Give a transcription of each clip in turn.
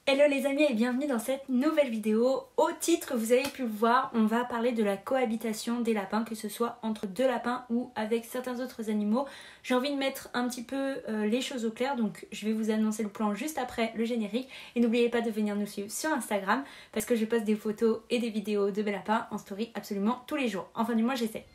Hello les amis et bienvenue dans cette nouvelle vidéo. Au titre, vous avez pu le voir, on va parler de la cohabitation des lapins, que ce soit entre deux lapins ou avec certains autres animaux. J'ai envie de mettre un petit peu les choses au clair, donc je vais vous annoncer le plan juste après le générique. Et n'oubliez pas de venir nous suivre sur Instagram parce que je poste des photos et des vidéos de mes lapins en story absolument tous les jours. Enfin du moins j'essaie.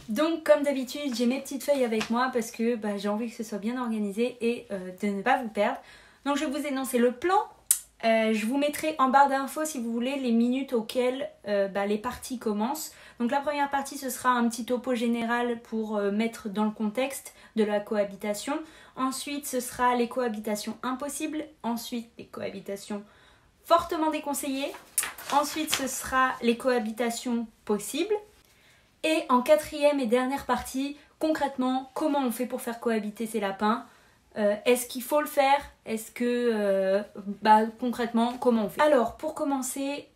Donc comme d'habitude j'ai mes petites feuilles avec moi parce que j'ai envie que ce soit bien organisé et de ne pas vous perdre. Donc je vais vous énoncer le plan. Je vous mettrai en barre d'infos si vous voulez les minutes auxquelles les parties commencent. Donc la première partie ce sera un petit topo général pour mettre dans le contexte de la cohabitation. Ensuite ce sera les cohabitations impossibles. Ensuite les cohabitations fortement déconseillées. Ensuite ce sera les cohabitations possibles. Et en quatrième et dernière partie, concrètement, comment on fait pour faire cohabiter ces lapins ? Est-ce qu'il faut le faire ? Est-ce que, concrètement, comment on fait ? Alors, pour commencer,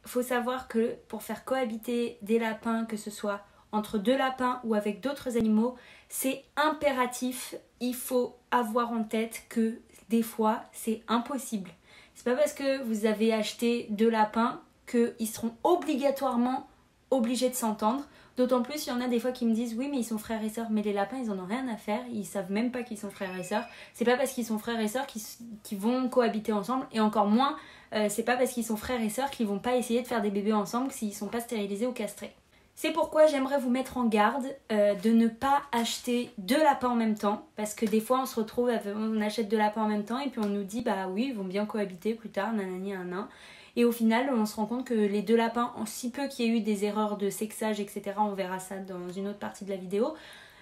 faut savoir que pour faire cohabiter des lapins, que ce soit entre deux lapins ou avec d'autres animaux, c'est impératif. Il faut avoir en tête que des fois, c'est impossible. C'est pas parce que vous avez acheté deux lapins qu'ils seront obligatoirement obligés de s'entendre. D'autant plus, il y en a des fois qui me disent oui mais ils sont frères et sœurs, mais les lapins ils en ont rien à faire, ils savent même pas qu'ils sont frères et sœurs. C'est pas parce qu'ils sont frères et sœurs qu'ils vont cohabiter ensemble, et encore moins c'est pas parce qu'ils sont frères et sœurs qu'ils vont pas essayer de faire des bébés ensemble s'ils sont pas stérilisés ou castrés. C'est pourquoi j'aimerais vous mettre en garde de ne pas acheter deux lapins en même temps, parce que des fois on se retrouve, on achète deux lapins en même temps et puis on nous dit bah oui ils vont bien cohabiter plus tard, nanani nanan. Et au final, on se rend compte que les deux lapins, en si peu qu'il y ait eu des erreurs de sexage, etc., on verra ça dans une autre partie de la vidéo,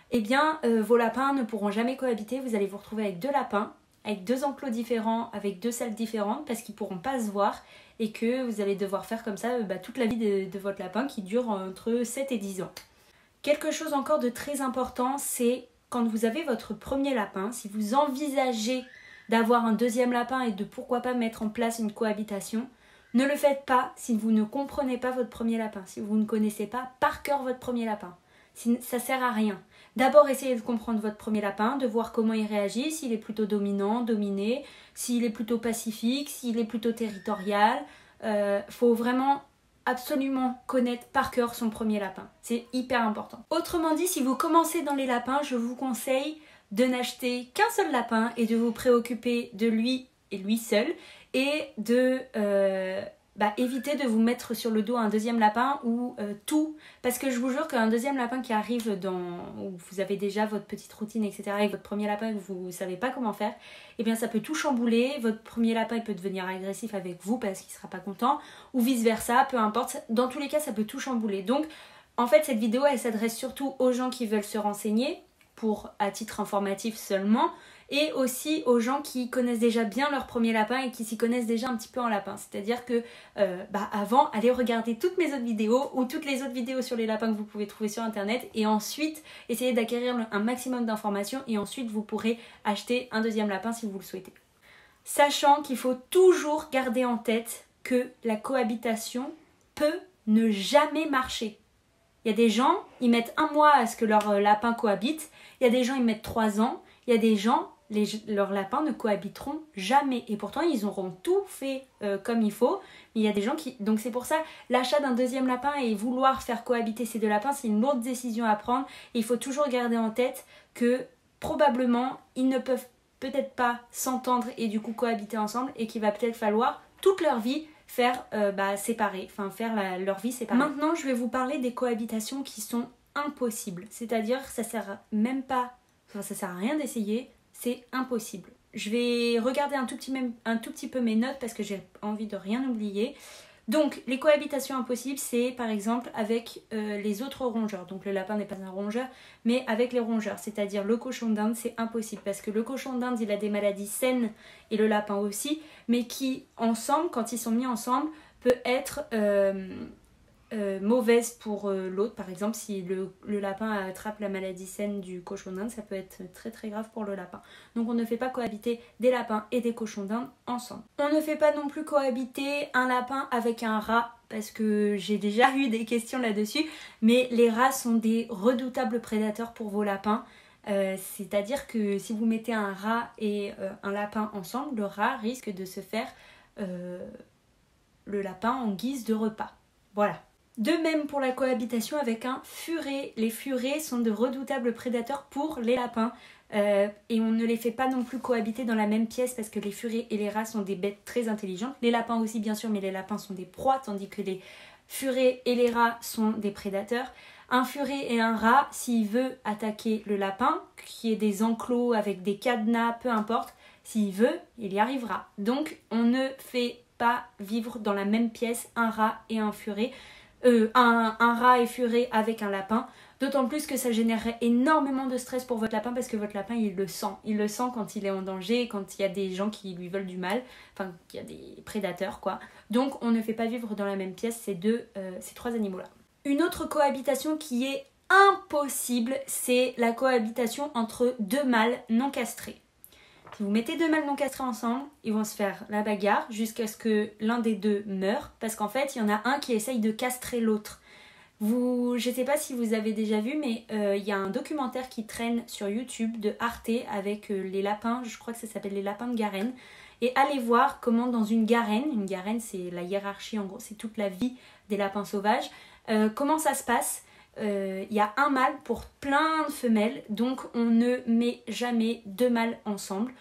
eh bien, vos lapins ne pourront jamais cohabiter. Vous allez vous retrouver avec deux lapins, avec deux enclos différents, avec deux salles différentes, parce qu'ils ne pourront pas se voir, et que vous allez devoir faire comme ça toute la vie de votre lapin, qui dure entre 7 et 10 ans. Quelque chose encore de très important, c'est quand vous avez votre premier lapin, si vous envisagez d'avoir un deuxième lapin et de pourquoi pas mettre en place une cohabitation, ne le faites pas si vous ne comprenez pas votre premier lapin, si vous ne connaissez pas par cœur votre premier lapin. Ça sert à rien. D'abord, essayez de comprendre votre premier lapin, de voir comment il réagit, s'il est plutôt dominant, dominé, s'il est plutôt pacifique, s'il est plutôt territorial. Faut vraiment absolument connaître par cœur son premier lapin. C'est hyper important. Autrement dit, si vous commencez dans les lapins, je vous conseille de n'acheter qu'un seul lapin et de vous préoccuper de lui et lui seul, et de éviter de vous mettre sur le dos un deuxième lapin ou tout, parce que je vous jure qu'un deuxième lapin qui arrive où vous avez déjà votre petite routine, etc., avec votre premier lapin et que vous ne savez pas comment faire, eh bien ça peut tout chambouler. Votre premier lapin il peut devenir agressif avec vous parce qu'il ne sera pas content, ou vice versa, peu importe. Dans tous les cas, ça peut tout chambouler. Donc en fait, cette vidéo elle s'adresse surtout aux gens qui veulent se renseigner, à titre informatif seulement, et aussi aux gens qui connaissent déjà bien leur premier lapin et qui s'y connaissent déjà un petit peu en lapin. C'est-à-dire que avant, allez regarder toutes mes autres vidéos ou toutes les autres vidéos sur les lapins que vous pouvez trouver sur internet, et ensuite essayez d'acquérir un maximum d'informations, et ensuite vous pourrez acheter un deuxième lapin si vous le souhaitez. Sachant qu'il faut toujours garder en tête que la cohabitation peut ne jamais marcher. Il y a des gens, ils mettent 1 mois à ce que leur lapin cohabite. Il y a des gens, ils mettent 3 ans. Il y a des gens, leurs lapins ne cohabiteront jamais. Et pourtant, ils auront tout fait comme il faut. Mais il y a des gens qui... Donc c'est pour ça, l'achat d'un deuxième lapin et vouloir faire cohabiter ces deux lapins, c'est une lourde décision à prendre. Et il faut toujours garder en tête que probablement, ils ne peuvent peut-être pas s'entendre et du coup cohabiter ensemble. Et qu'il va peut-être falloir toute leur vie faire séparer, leur vie séparée. Maintenant, je vais vous parler des cohabitations qui sont impossibles. C'est-à-dire, ça sert à rien d'essayer, c'est impossible. Je vais regarder un tout petit peu mes notes parce que j'ai envie de rien oublier. Donc, les cohabitations impossibles, c'est par exemple avec les autres rongeurs. Donc, le lapin n'est pas un rongeur, mais avec les rongeurs. C'est-à-dire le cochon d'Inde, c'est impossible. Parce que le cochon d'Inde, il a des maladies saines, et le lapin aussi, mais qui, ensemble, quand ils sont mis ensemble, peut être mauvaise pour l'autre. Par exemple, si le lapin attrape la maladie saine du cochon d'Inde, ça peut être très très grave pour le lapin. Donc on ne fait pas cohabiter des lapins et des cochons d'Inde ensemble. On ne fait pas non plus cohabiter un lapin avec un rat, parce que j'ai déjà eu des questions là-dessus, mais les rats sont des redoutables prédateurs pour vos lapins. C'est-à-dire que si vous mettez un rat et un lapin ensemble, le rat risque de se faire le lapin en guise de repas. Voilà. De même pour la cohabitation avec un furet. Les furets sont de redoutables prédateurs pour les lapins et on ne les fait pas non plus cohabiter dans la même pièce parce que les furets et les rats sont des bêtes très intelligentes. Les lapins aussi bien sûr, mais les lapins sont des proies tandis que les furets et les rats sont des prédateurs. Un furet et un rat, s'il veut attaquer le lapin, qui est des enclos avec des cadenas, peu importe, s'il veut, il y arrivera. Donc on ne fait pas vivre dans la même pièce un rat et un furet. Un rat et furet avec un lapin, d'autant plus que ça générerait énormément de stress pour votre lapin parce que votre lapin il le sent quand il est en danger, quand il y a des gens qui lui veulent du mal, enfin qu'il y a des prédateurs quoi. Donc on ne fait pas vivre dans la même pièce ces trois animaux là. Une autre cohabitation qui est impossible, c'est la cohabitation entre deux mâles non castrés. Si vous mettez deux mâles non castrés ensemble, ils vont se faire la bagarre jusqu'à ce que l'un des deux meure. Parce qu'en fait, il y en a un qui essaye de castrer l'autre. Je ne sais pas si vous avez déjà vu, mais il y a un documentaire qui traîne sur YouTube de Arte avec les lapins. Je crois que ça s'appelle les lapins de Garenne. Et allez voir comment dans une garenne c'est la hiérarchie en gros, c'est toute la vie des lapins sauvages. Comment ça se passe ? Y a un mâle pour plein de femelles, donc on ne met jamais deux mâles ensemble,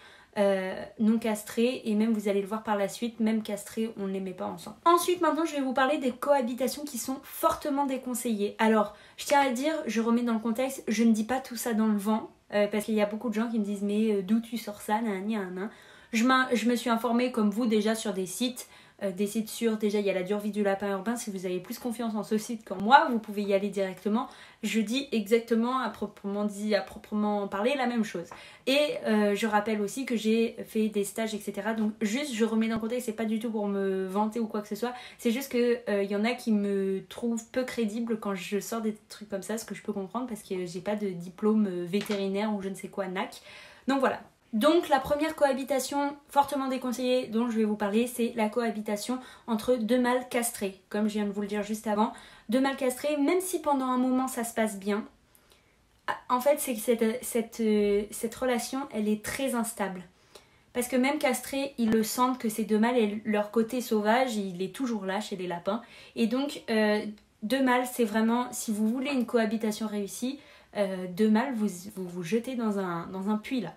non castrés, et même vous allez le voir par la suite, même castrés, on ne les met pas ensemble. Ensuite, maintenant, je vais vous parler des cohabitations qui sont fortement déconseillées. Alors, je tiens à le dire, je remets dans le contexte, je ne dis pas tout ça dans le vent, parce qu'il y a beaucoup de gens qui me disent mais d'où tu sors ça, nanani, nanana. Je me suis informée comme vous déjà sur des sites sûrs. Déjà il y a la dure vie du lapin urbain. Si vous avez plus confiance en ce site qu'en moi, vous pouvez y aller directement. Je dis exactement à proprement parler la même chose. Et je rappelle aussi que j'ai fait des stages etc. Donc juste je remets dans le contexte, c'est pas du tout pour me vanter ou quoi que ce soit, c'est juste que y en a qui me trouvent peu crédible quand je sors des trucs comme ça, ce que je peux comprendre parce que j'ai pas de diplôme vétérinaire ou je ne sais quoi NAC. Donc voilà. Donc la première cohabitation fortement déconseillée dont je vais vous parler, c'est la cohabitation entre deux mâles castrés. Comme je viens de vous le dire juste avant, deux mâles castrés, même si pendant un moment ça se passe bien, en fait c'est que cette relation elle est très instable. Parce que même castrés, ils le sentent que ces deux mâles, et leur côté sauvage, il est toujours là chez les lapins. Et donc deux mâles, c'est vraiment, si vous voulez une cohabitation réussie, deux mâles, vous jetez dans un puits là.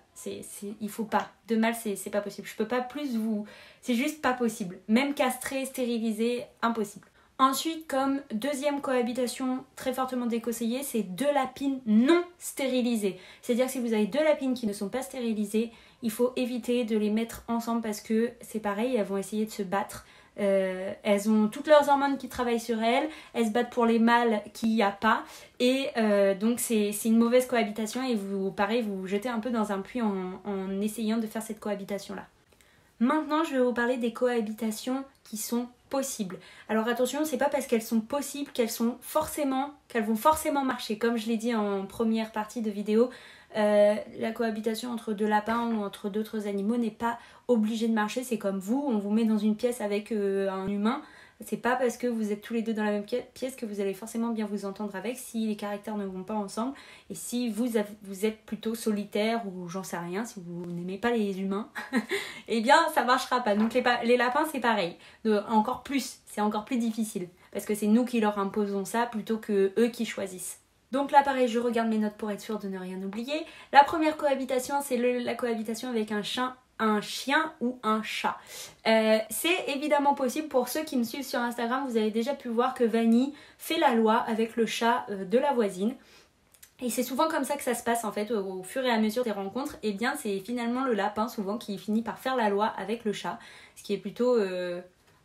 Il faut pas. Deux mâles, c'est pas possible. Je peux pas plus vous. C'est juste pas possible. Même castré, stérilisé, impossible. Ensuite, comme deuxième cohabitation très fortement déconseillée, c'est deux lapines non stérilisées. C'est-à-dire que si vous avez deux lapines qui ne sont pas stérilisées, il faut éviter de les mettre ensemble parce que c'est pareil, elles vont essayer de se battre. Elles ont toutes leurs hormones qui travaillent sur elles se battent pour les mâles qu'il n'y a pas et donc c'est une mauvaise cohabitation et vous vous jetez un peu dans un puits en essayant de faire cette cohabitation là. Maintenant je vais vous parler des cohabitations qui sont possibles. Alors attention, c'est pas parce qu'elles sont possibles qu'elles vont forcément marcher. Comme je l'ai dit en première partie de vidéo, la cohabitation entre deux lapins ou entre d'autres animaux n'est pas obligée de marcher. C'est comme vous, on vous met dans une pièce avec un humain. C'est pas parce que vous êtes tous les deux dans la même pièce que vous allez forcément bien vous entendre avec si les caractères ne vont pas ensemble et si vous êtes plutôt solitaire ou j'en sais rien, si vous n'aimez pas les humains, eh bien ça marchera pas. Donc les lapins c'est pareil, c'est encore plus difficile parce que c'est nous qui leur imposons ça plutôt que eux qui choisissent. Donc là pareil, je regarde mes notes pour être sûre de ne rien oublier. La première cohabitation, c'est la cohabitation avec un chien ou un chat. C'est évidemment possible. Pour ceux qui me suivent sur Instagram, vous avez déjà pu voir que Vanny fait la loi avec le chat de la voisine. Et c'est souvent comme ça que ça se passe en fait au fur et à mesure des rencontres. Et bien c'est finalement le lapin souvent qui finit par faire la loi avec le chat. Ce qui est plutôt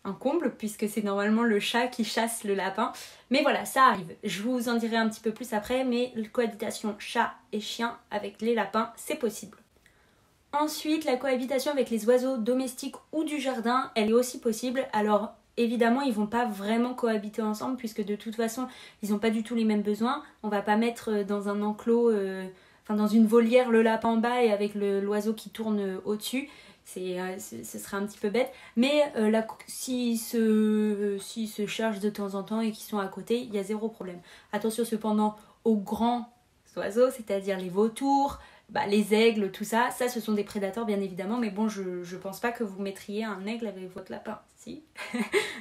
un comble puisque c'est normalement le chat qui chasse le lapin. Mais voilà, ça arrive. Je vous en dirai un petit peu plus après, mais la cohabitation chat et chien avec les lapins, c'est possible. Ensuite, la cohabitation avec les oiseaux domestiques ou du jardin, elle est aussi possible. Alors, évidemment, ils vont pas vraiment cohabiter ensemble puisque de toute façon, ils n'ont pas du tout les mêmes besoins. On va pas mettre dans un enclos, dans une volière le lapin en bas et avec l'oiseau qui tourne au-dessus. Ce serait un petit peu bête. Mais s'ils se chargent de temps en temps et qu'ils sont à côté, il y a zéro problème. Attention cependant aux grands oiseaux, c'est-à-dire les vautours, les aigles, tout ça, ce sont des prédateurs bien évidemment, mais bon, je pense pas que vous mettriez un aigle avec votre lapin, si.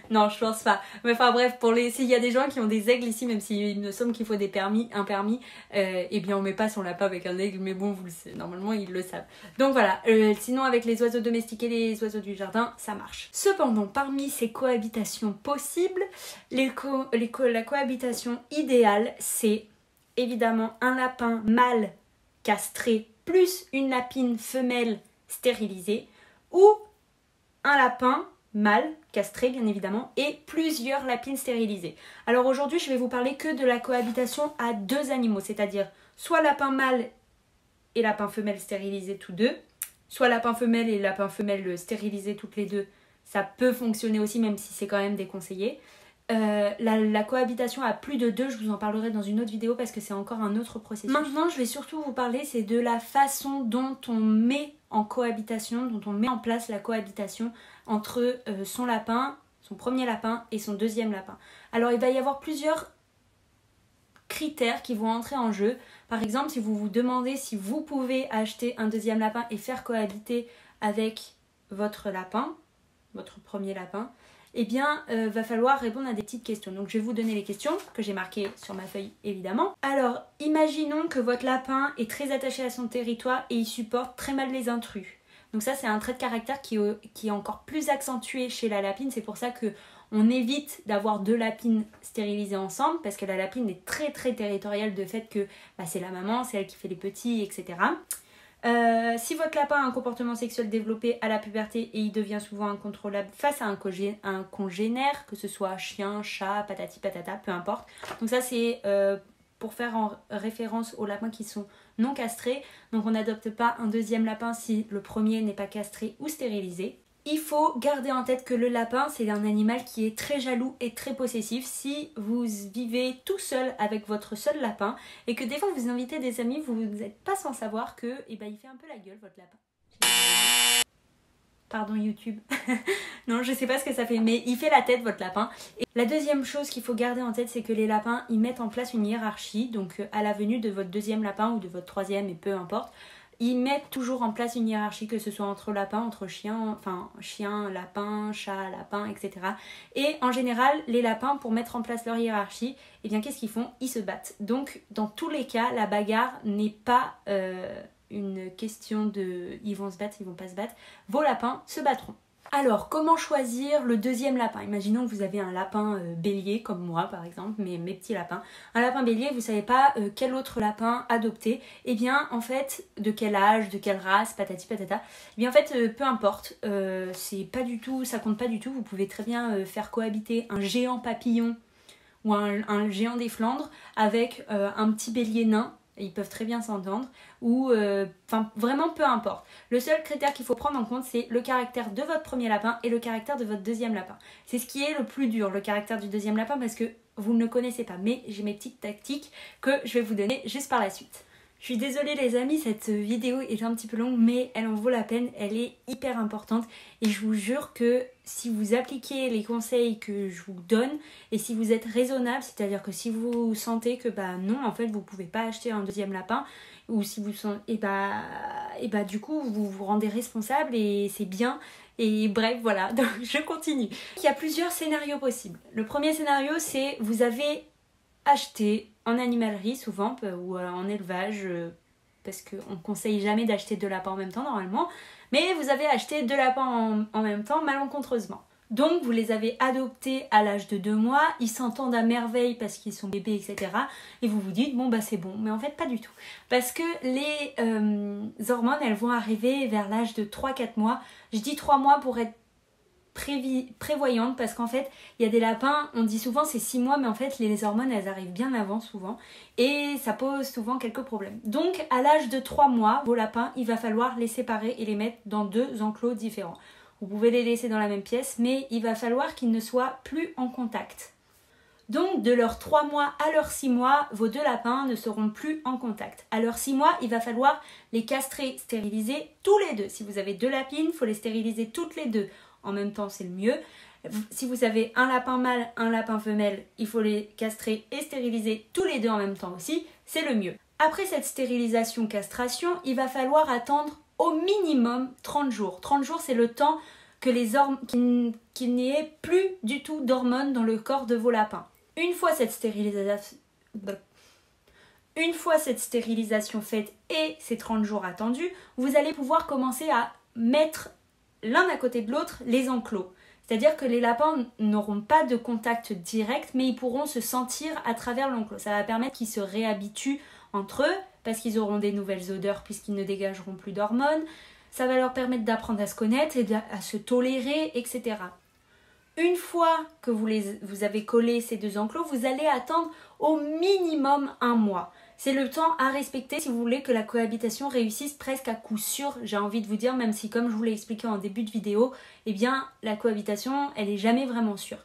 Non, je pense pas. Mais enfin bref, s'il y a des gens qui ont des aigles ici, même s'il me semble qu'il faut un permis, eh bien on met pas son lapin avec un aigle, mais bon, vous le savez, normalement ils le savent. Donc voilà, sinon avec les oiseaux domestiques et les oiseaux du jardin, ça marche. Cependant, parmi ces cohabitations possibles, la cohabitation idéale, c'est évidemment un lapin mâle castré plus une lapine femelle stérilisée ou un lapin mâle castré bien évidemment et plusieurs lapines stérilisées. Alors aujourd'hui je vais vous parler que de la cohabitation à deux animaux, c'est-à-dire soit lapin mâle et lapin femelle stérilisés tous deux, soit lapin femelle et lapin femelle stérilisés toutes les deux. Ça peut fonctionner aussi même si c'est quand même déconseillé. La cohabitation à plus de deux, je vous en parlerai dans une autre vidéo parce que c'est encore un autre processus. Maintenant, je vais surtout vous parler, c'est de la façon dont on met en cohabitation, dont on met en place la cohabitation entre son lapin, son premier lapin et son deuxième lapin. Alors, il va y avoir plusieurs critères qui vont entrer en jeu. Par exemple, si vous vous demandez si vous pouvez acheter un deuxième lapin et faire cohabiter avec votre lapin, votre premier lapin, eh bien, va falloir répondre à des petites questions. Donc, je vais vous donner les questions que j'ai marquées sur ma feuille, évidemment. Alors, imaginons que votre lapin est très attaché à son territoire et il supporte très mal les intrus. Donc ça, c'est un trait de caractère qui est encore plus accentué chez la lapine. C'est pour ça qu'on évite d'avoir deux lapines stérilisées ensemble parce que la lapine est très très territoriale de fait que c'est la maman, c'est elle qui fait les petits, etc. Si votre lapin a un comportement sexuel développé à la puberté et il devient souvent incontrôlable face à un congénère, que ce soit chien, chat, patati patata, peu importe. Donc ça c'est pour faire en référence aux lapins qui sont non castrés. Donc on n'adopte pas un deuxième lapin si le premier n'est pas castré ou stérilisé. Il faut garder en tête que le lapin, c'est un animal qui est très jaloux et très possessif. Si vous vivez tout seul avec votre seul lapin et que des fois vous invitez des amis, vous n'êtes pas sans savoir que il fait un peu la gueule votre lapin. Pardon YouTube. Non, je sais pas ce que ça fait, mais il fait la tête votre lapin. Et la deuxième chose qu'il faut garder en tête, c'est que les lapins, ils mettent en place une hiérarchie. Donc à la venue de votre deuxième lapin ou de votre troisième, et peu importe, ils mettent toujours en place une hiérarchie, que ce soit entre lapins, entre chiens, chien, lapin, chat, lapin, etc. Et en général, les lapins, pour mettre en place leur hiérarchie, eh bien qu'est-ce qu'ils font? Ils se battent. Donc dans tous les cas, la bagarre n'est pas une question de ils vont se battre, ils vont pas se battre. Vos lapins se battront. Alors, comment choisir le deuxième lapin? Imaginons que vous avez un lapin bélier, comme moi par exemple, mes petits lapins. Un lapin bélier, vous savez pas quel autre lapin adopter. Eh bien, en fait, de quel âge, de quelle race, patati patata. Eh bien, en fait, peu importe. C'est pas du tout, ça compte pas du tout. Vous pouvez très bien faire cohabiter un géant papillon ou un géant des Flandres avec un petit bélier nain. Ils peuvent très bien s'entendre, ou vraiment peu importe. Le seul critère qu'il faut prendre en compte, c'est le caractère de votre premier lapin et le caractère de votre deuxième lapin. C'est ce qui est le plus dur, le caractère du deuxième lapin, parce que vous ne le connaissez pas. Mais j'ai mes petites tactiques que je vais vous donner juste par la suite. Je suis désolée les amis, cette vidéo est un petit peu longue, mais elle en vaut la peine, elle est hyper importante. Et je vous jure que si vous appliquez les conseils que je vous donne, et si vous êtes raisonnable, c'est-à-dire que si vous sentez que non, en fait vous pouvez pas acheter un deuxième lapin, ou si vous sentez, du coup vous vous rendez responsable et c'est bien. Et bref, voilà, donc je continue. Il y a plusieurs scénarios possibles. Le premier scénario, c'est vous avez acheté en animalerie souvent ou en élevage parce qu'on ne conseille jamais d'acheter deux lapins en même temps normalement, mais vous avez acheté deux lapins en même temps malencontreusement. Donc vous les avez adoptés à l'âge de 2 mois, ils s'entendent à merveille parce qu'ils sont bébés, etc. Et vous vous dites bon c'est bon, mais en fait pas du tout. Parce que les hormones elles vont arriver vers l'âge de 3-4 mois. Je dis 3 mois pour être prévoyante parce qu'en fait il y a des lapins, on dit souvent c'est 6 mois mais en fait les hormones elles arrivent bien avant souvent et ça pose souvent quelques problèmes. Donc à l'âge de 3 mois vos lapins il va falloir les séparer et les mettre dans 2 enclos différents. vous pouvez les laisser dans la même pièce, mais il va falloir qu'ils ne soient plus en contact. Donc de leurs 3 mois à leurs 6 mois, vos 2 lapins ne seront plus en contact. À leurs 6 mois, il va falloir les castrer, stériliser tous les 2. Si vous avez 2 lapines, il faut les stériliser toutes les 2. En même temps, c'est le mieux. Si vous avez un lapin mâle, un lapin femelle, il faut les castrer et stériliser tous les 2 en même temps aussi. C'est le mieux. Après cette stérilisation-castration, il va falloir attendre au minimum 30 jours. 30 jours, c'est le temps que qu'il n'y ait plus du tout d'hormones dans le corps de vos lapins. Une fois cette stérilisation faite et ces 30 jours attendus, vous allez pouvoir commencer à mettre l'un à côté de l'autre les enclos. C'est-à-dire que les lapins n'auront pas de contact direct, mais ils pourront se sentir à travers l'enclos. Ça va permettre qu'ils se réhabituent entre eux, parce qu'ils auront des nouvelles odeurs puisqu'ils ne dégageront plus d'hormones. Ça va leur permettre d'apprendre à se connaître et à se tolérer, etc. Une fois que vous avez collé ces 2 enclos, vous allez attendre au minimum 1 mois. C'est le temps à respecter si vous voulez que la cohabitation réussisse presque à coup sûr, j'ai envie de vous dire, même si comme je vous l'ai expliqué en début de vidéo, eh bien la cohabitation, elle n'est jamais vraiment sûre.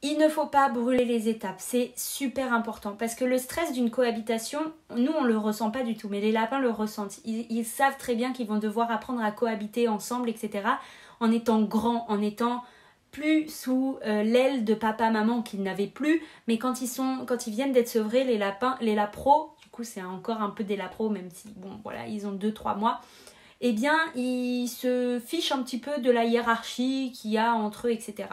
Il ne faut pas brûler les étapes, c'est super important parce que le stress d'une cohabitation, nous on ne le ressent pas du tout, mais les lapins le ressentent. Ils savent très bien qu'ils vont devoir apprendre à cohabiter ensemble, etc. en étant grands, en étant plus sous l'aile de papa-maman qu'ils n'avaient plus, mais quand ils viennent d'être sevrés, les lapros, du coup c'est encore un peu des lapros, même si bon voilà, ils ont 2-3 mois, eh bien ils se fichent un petit peu de la hiérarchie qu'il y a entre eux, etc.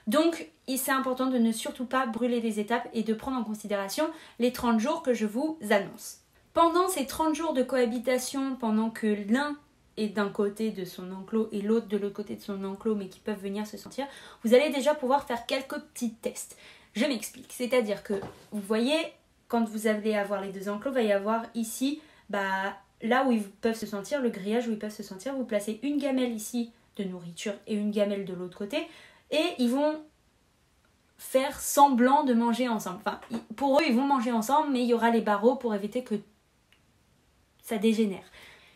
Donc c'est important de ne surtout pas brûler les étapes et de prendre en considération les 30 jours que je vous annonce. Pendant ces 30 jours de cohabitation, pendant que l'un est d'un côté de son enclos et l'autre de l'autre côté de son enclos, mais qui peuvent venir se sentir, vous allez déjà pouvoir faire quelques petits tests. Je m'explique, c'est-à-dire que vous voyez, quand vous allez avoir les 2 enclos, il va y avoir ici, là où ils peuvent se sentir, le grillage où ils peuvent se sentir, vous placez une gamelle ici de nourriture et une gamelle de l'autre côté, et ils vont faire semblant de manger ensemble. Enfin, pour eux, ils vont manger ensemble, mais il y aura les barreaux pour éviter que ça dégénère.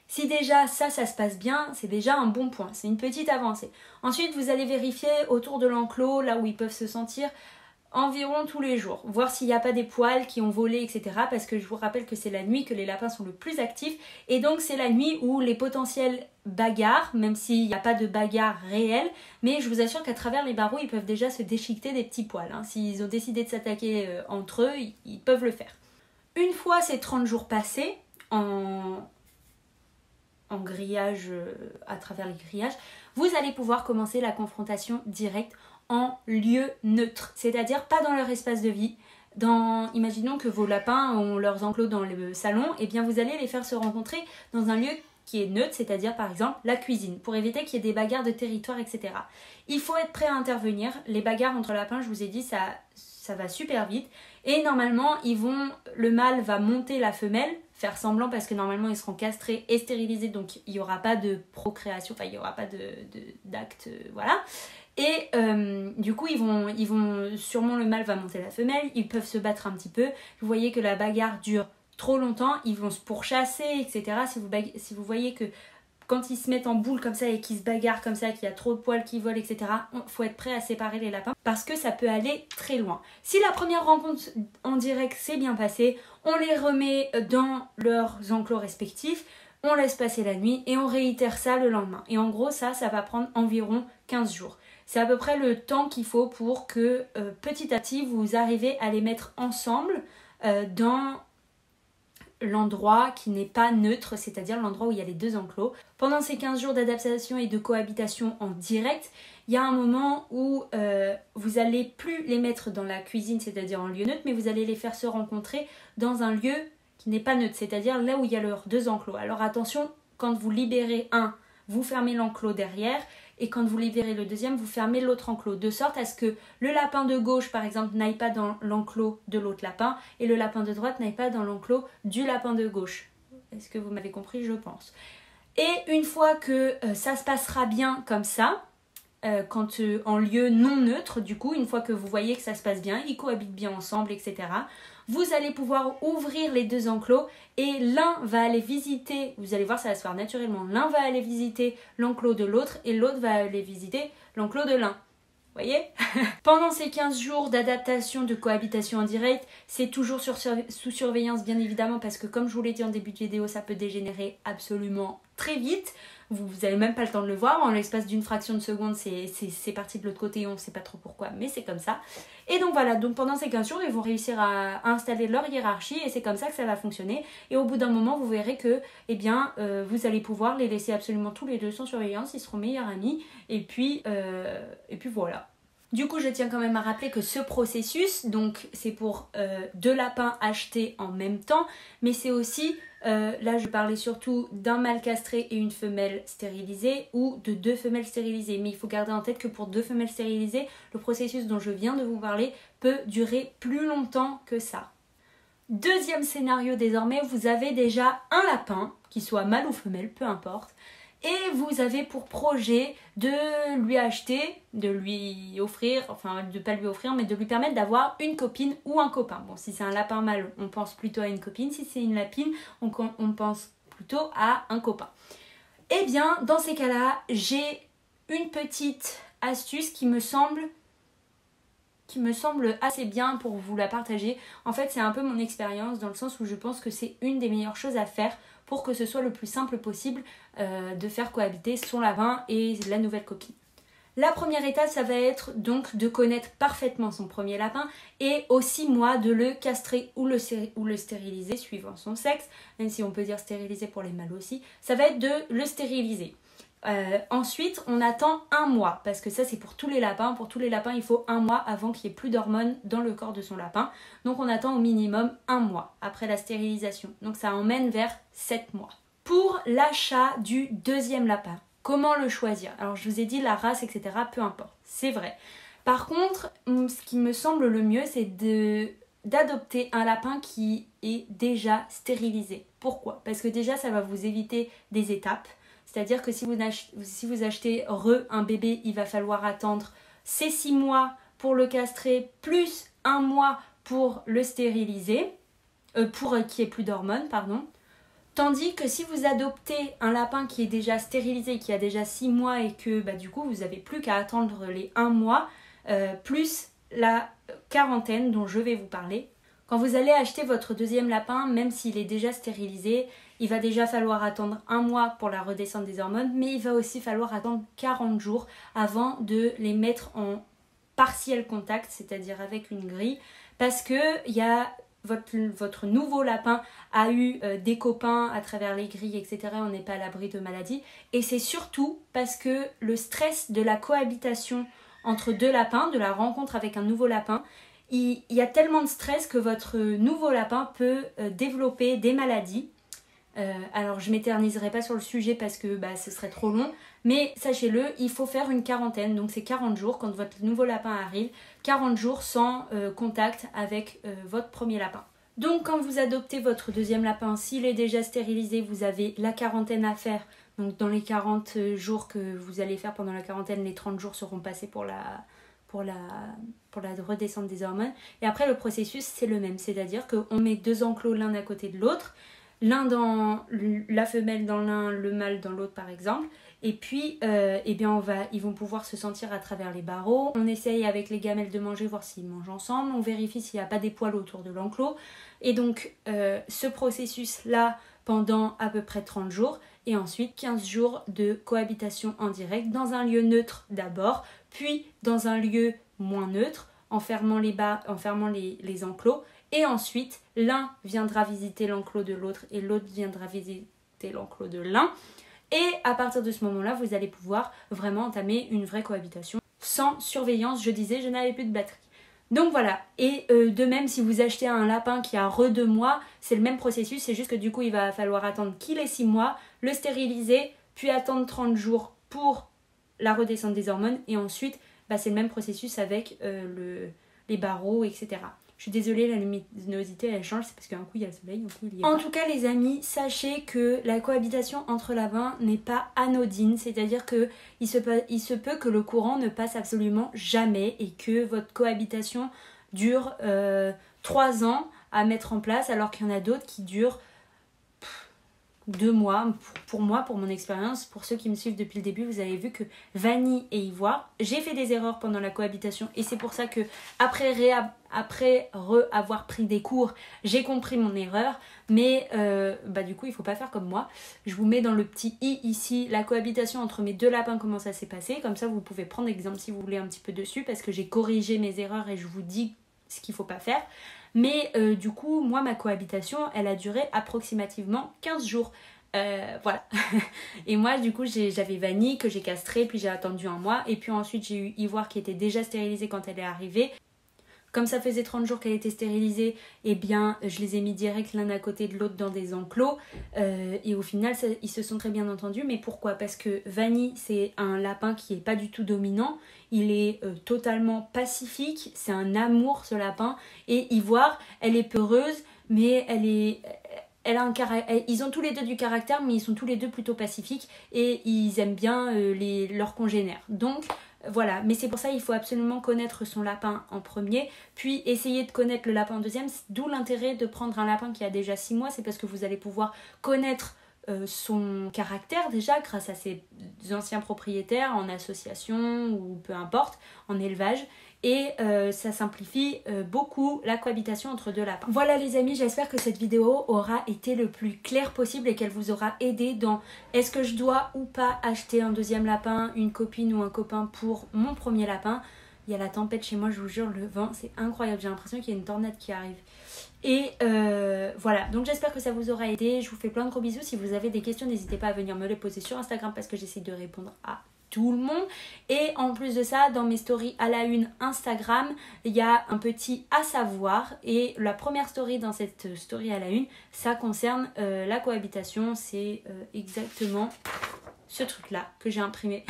Si déjà ça se passe bien, c'est déjà un bon point, c'est une petite avancée. Ensuite, vous allez vérifier autour de l'enclos, là où ils peuvent se sentir, environ tous les jours. Voir s'il n'y a pas des poils qui ont volé, etc. Parce que je vous rappelle que c'est la nuit que les lapins sont le plus actifs. Et donc c'est la nuit où les potentiels bagarres, même s'il n'y a pas de bagarre réelle, mais je vous assure qu'à travers les barreaux, ils peuvent déjà se déchiqueter des petits poils. S'ils ont décidé de s'attaquer entre eux, ils peuvent le faire. Une fois ces 30 jours passés, en grillage, à travers les grillages, vous allez pouvoir commencer la confrontation directe en lieu neutre, c'est-à-dire pas dans leur espace de vie. Imaginons que vos lapins ont leurs enclos dans le salon, et bien vous allez les faire se rencontrer dans un lieu qui est neutre, c'est-à-dire par exemple la cuisine, pour éviter qu'il y ait des bagarres de territoire, etc. Il faut être prêt à intervenir. Les bagarres entre lapins, je vous ai dit, ça va super vite. Et normalement, le mâle va monter la femelle, faire semblant parce que normalement ils seront castrés et stérilisés, donc il n'y aura pas de procréation, enfin il n'y aura pas d'acte, voilà. Et du coup, sûrement le mâle va monter la femelle, ils peuvent se battre un petit peu. Vous voyez que la bagarre dure trop longtemps, ils vont se pourchasser, etc. Si vous voyez que quand ils se mettent en boule comme ça et qu'ils se bagarrent comme ça, qu'il y a trop de poils qui volent, etc., il faut être prêt à séparer les lapins parce que ça peut aller très loin. Si la première rencontre en direct s'est bien passée, on les remet dans leurs enclos respectifs, on laisse passer la nuit et on réitère ça le lendemain. Et en gros, ça va prendre environ 15 jours. C'est à peu près le temps qu'il faut pour que petit à petit, vous arrivez à les mettre ensemble dans l'endroit qui n'est pas neutre, c'est-à-dire l'endroit où il y a les 2 enclos. Pendant ces 15 jours d'adaptation et de cohabitation en direct, il y a un moment où vous allez plus les mettre dans la cuisine, c'est-à-dire en lieu neutre, mais vous allez les faire se rencontrer dans un lieu qui n'est pas neutre, c'est-à-dire là où il y a leurs 2 enclos. Alors attention, quand vous libérez un, vous fermez l'enclos derrière, et quand vous libérez le deuxième, vous fermez l'autre enclos, de sorte à ce que le lapin de gauche, par exemple, n'aille pas dans l'enclos de l'autre lapin, et le lapin de droite n'aille pas dans l'enclos du lapin de gauche. Est-ce que vous m'avez compris? Je pense. Et une fois que ça se passera bien comme ça, en lieu non neutre, du coup, une fois que vous voyez que ça se passe bien, ils cohabitent bien ensemble, etc., vous allez pouvoir ouvrir les deux enclos et l'un va aller visiter, vous allez voir ça va se faire naturellement, l'un va aller visiter l'enclos de l'autre et l'autre va aller visiter l'enclos de l'un. Voyez. Pendant ces 15 jours d'adaptation de cohabitation en direct, c'est toujours sous surveillance bien évidemment parce que comme je vous l'ai dit en début de vidéo, ça peut dégénérer absolument très vite. Vous n'avez même pas le temps de le voir, en l'espace d'une fraction de seconde c'est parti de l'autre côté, on ne sait pas trop pourquoi, mais c'est comme ça. Et donc voilà, donc pendant ces 15 jours, ils vont réussir à installer leur hiérarchie et c'est comme ça que ça va fonctionner. Et au bout d'un moment, vous verrez que eh bien, vous allez pouvoir les laisser absolument tous les deux sans surveillance, ils seront meilleurs amis et puis voilà. Du coup, je tiens quand même à rappeler que ce processus, donc c'est pour 2 lapins achetés en même temps, mais c'est aussi, là je parlais surtout d'un mâle castré et une femelle stérilisée ou de 2 femelles stérilisées. Mais il faut garder en tête que pour 2 femelles stérilisées, le processus dont je viens de vous parler peut durer plus longtemps que ça. Deuxième scénario désormais, vous avez déjà un lapin, qu'il soit mâle ou femelle, peu importe. Et vous avez pour projet de lui acheter, de lui offrir, enfin de ne pas lui offrir, mais de lui permettre d'avoir une copine ou un copain. Bon, si c'est un lapin mâle, on pense plutôt à une copine. Si c'est une lapine, on pense plutôt à un copain. Eh bien, dans ces cas-là, j'ai une petite astuce qui me semble assez bien pour vous la partager. En fait, c'est un peu mon expérience dans le sens où je pense que c'est une des meilleures choses à faire pour que ce soit le plus simple possible de faire cohabiter son lapin et la nouvelle copine. La première étape, ça va être donc de connaître parfaitement son premier lapin et aux 6 mois de le castrer ou le stériliser suivant son sexe, même si on peut dire stériliser pour les mâles aussi, ça va être de le stériliser. Ensuite, on attend 1 mois, parce que ça c'est pour tous les lapins. Pour tous les lapins, il faut 1 mois avant qu'il n'y ait plus d'hormones dans le corps de son lapin. Donc on attend au minimum 1 mois après la stérilisation. Donc ça emmène vers 7 mois. Pour l'achat du deuxième lapin, comment le choisir? Alors je vous ai dit la race, etc. Peu importe, c'est vrai. Par contre, ce qui me semble le mieux, c'est d'adopter un lapin qui est déjà stérilisé. Pourquoi? Parce que déjà, ça va vous éviter des étapes. C'est-à-dire que si vous achetez un bébé, il va falloir attendre ces 6 mois pour le castrer, plus 1 mois pour le stériliser, pour qu'il n'y ait plus d'hormones, pardon. Tandis que si vous adoptez un lapin qui est déjà stérilisé, qui a déjà 6 mois et que du coup vous n'avez plus qu'à attendre les 1 mois, plus la quarantaine dont je vais vous parler. Quand vous allez acheter votre deuxième lapin, même s'il est déjà stérilisé, il va déjà falloir attendre 1 mois pour la redescente des hormones, mais il va aussi falloir attendre 40 jours avant de les mettre en partiel contact, c'est-à-dire avec une grille, parce que votre nouveau lapin a eu des copains à travers les grilles, etc. On n'est pas à l'abri de maladies. Et c'est surtout parce que le stress de la cohabitation entre 2 lapins, de la rencontre avec un nouveau lapin, il y a tellement de stress que votre nouveau lapin peut développer des maladies. Alors je m'éterniserai pas sur le sujet parce que ce serait trop long, mais sachez-le, il faut faire une quarantaine, donc c'est 40 jours quand votre nouveau lapin arrive, 40 jours sans contact avec votre premier lapin. Donc quand vous adoptez votre deuxième lapin, s'il est déjà stérilisé, vous avez la quarantaine à faire. Donc dans les 40 jours que vous allez faire pendant la quarantaine, les 30 jours seront passés pour la redescente des hormones. Et après le processus c'est le même, c'est-à-dire qu'on met 2 enclos l'un à côté de l'autre, l'un dans la femelle dans l'un, le mâle dans l'autre par exemple, et puis ils vont pouvoir se sentir à travers les barreaux. On essaye avec les gamelles de manger, voir s'ils mangent ensemble, on vérifie s'il n'y a pas des poils autour de l'enclos, et donc ce processus là pendant à peu près 30 jours, et ensuite 15 jours de cohabitation en direct dans un lieu neutre d'abord, puis dans un lieu moins neutre, en fermant les enclos. Et ensuite, l'un viendra visiter l'enclos de l'autre et l'autre viendra visiter l'enclos de l'un. Et à partir de ce moment-là, vous allez pouvoir vraiment entamer une vraie cohabitation sans surveillance. Je disais, je n'avais plus de batterie. Donc voilà. Et de même, si vous achetez un lapin qui a 2 mois, c'est le même processus. C'est juste que du coup, il va falloir attendre qu'il ait 6 mois, le stériliser, puis attendre 30 jours pour la redescente des hormones. Et ensuite, c'est le même processus avec les barreaux, etc. Je suis désolée, la luminosité elle change, c'est parce qu'un coup il y a le soleil, un coup il y a pas. En tout cas les amis, sachez que la cohabitation entre lapins n'est pas anodine, c'est-à-dire que il se peut que le courant ne passe absolument jamais et que votre cohabitation dure 3 ans à mettre en place, alors qu'il y en a d'autres qui durent 2 mois. Pour moi, pour mon expérience, pour ceux qui me suivent depuis le début, vous avez vu que vanille et ivoire, j'ai fait des erreurs pendant la cohabitation et c'est pour ça que après avoir pris des cours, j'ai compris mon erreur. Mais du coup, il faut pas faire comme moi. Je vous mets dans le petit i ici la cohabitation entre mes 2 lapins, comment ça s'est passé. Comme ça, vous pouvez prendre exemple si vous voulez un petit peu dessus, parce que j'ai corrigé mes erreurs et je vous dis ce qu'il faut pas faire. Mais du coup, moi, ma cohabitation, elle a duré approximativement 15 jours. Voilà. Et moi, du coup, j'avais Vanille que j'ai castré, puis j'ai attendu 1 mois. Et puis ensuite, j'ai eu Ivoire qui était déjà stérilisée quand elle est arrivée. Comme ça faisait 30 jours qu'elle était stérilisée, eh bien, je les ai mis direct l'un à côté de l'autre dans des enclos. Et au final, ils se sont très bien entendus. Mais pourquoi? Parce que Vanille, c'est un lapin qui n'est pas du tout dominant. Il est totalement pacifique. C'est un amour, ce lapin. Et Ivoire, elle est peureuse, mais elle a un ils ont tous les deux du caractère, mais ils sont tous les deux plutôt pacifiques. Et ils aiment bien leurs congénères. Donc, voilà, mais c'est pour ça qu'il faut absolument connaître son lapin en premier, puis essayer de connaître le lapin en deuxième. D'où l'intérêt de prendre un lapin qui a déjà 6 mois, c'est parce que vous allez pouvoir connaître son caractère déjà grâce à ses anciens propriétaires en association ou peu importe, en élevage. Et ça simplifie beaucoup la cohabitation entre 2 lapins. Voilà les amis, j'espère que cette vidéo aura été le plus claire possible et qu'elle vous aura aidé dans est-ce que je dois ou pas acheter un 2e lapin, une copine ou un copain pour mon premier lapin. Il y a la tempête chez moi, je vous jure, le vent, c'est incroyable, j'ai l'impression qu'il y a une tornade qui arrive. Et voilà, donc j'espère que ça vous aura aidé, je vous fais plein de gros bisous. Si vous avez des questions, n'hésitez pas à venir me les poser sur Instagram parce que j'essaie de répondre à tout le monde. Et en plus de ça, dans mes stories à la une Instagram, il y a un petit à savoir. Et la première story dans cette story à la une, ça concerne la cohabitation. C'est exactement ce truc là que j'ai imprimé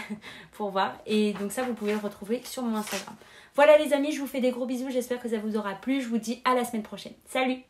pour voir. Et donc ça, vous pouvez le retrouver sur mon Instagram. Voilà les amis, je vous fais des gros bisous. J'espère que ça vous aura plu. Je vous dis à la semaine prochaine. Salut!